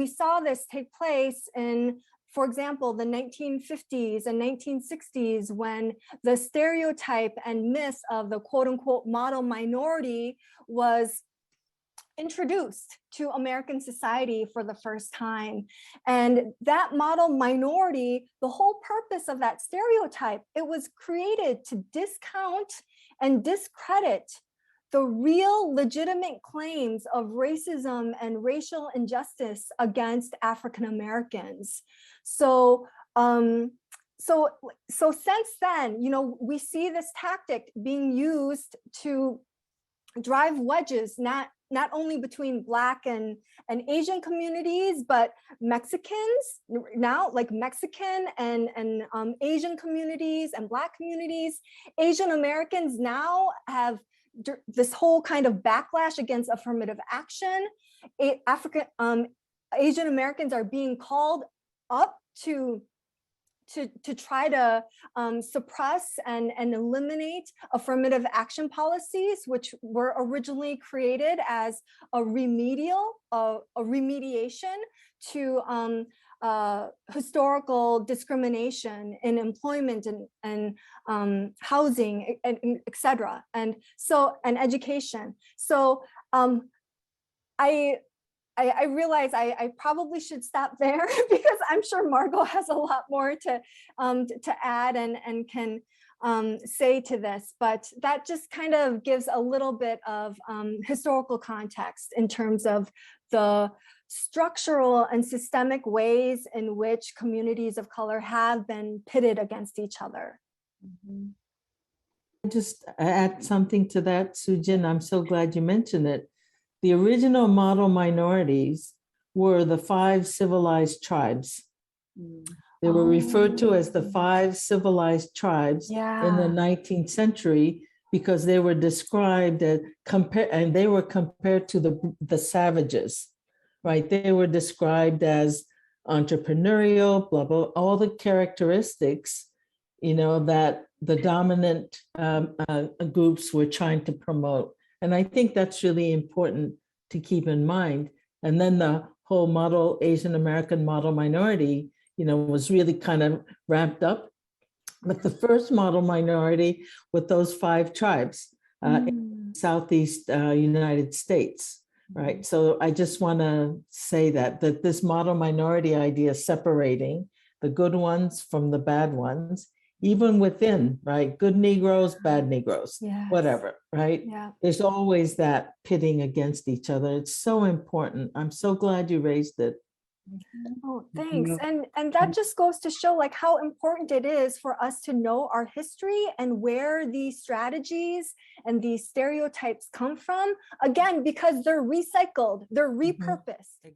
we saw this take place in, for example, the 1950s and 1960s, when the stereotype and myth of the quote unquote model minority was introduced to American society for the first time. And that model minority, the whole purpose of that stereotype, it was created to discount and discredit the real legitimate claims of racism and racial injustice against African Americans. So since then, we see this tactic being used to drive wedges, not only between Black and Asian communities, but Mexicans now, like Mexican and Asian communities and Black communities. Asian Americans now have this whole kind of backlash against affirmative action. Asian Americans are being called up to try to suppress and eliminate affirmative action policies, which were originally created as a remediation to historical discrimination in employment and housing, and et cetera, and education. So I realize I probably should stop there because I'm sure Margo has a lot more to add and can say to this, but that just kind of gives a little bit of historical context in terms of the structural and systemic ways in which communities of color have been pitted against each other. Just add something to that, SooJin. I'm so glad you mentioned it. The original model minorities were the 5 civilized tribes. They were referred to as the 5 civilized tribes in the 19th century because they were described as they were compared to the savages, right? They were described as entrepreneurial, blah, blah, all the characteristics, that the dominant groups were trying to promote. And I think that's really important to keep in mind. And then the whole model, Asian American model minority, was really kind of ramped up. But the first model minority with those 5 tribes in Southeast United States, right? So I just want to say that this model minority idea, separating the good ones from the bad ones, even within, right? Good Negroes, bad Negroes, whatever, right? Yeah. There's always that pitting against each other. It's so important. I'm so glad you raised it. Oh, thanks. And that just goes to show like how important it is for us to know our history and where these strategies and these stereotypes come from. Again, because they're recycled, they're repurposed.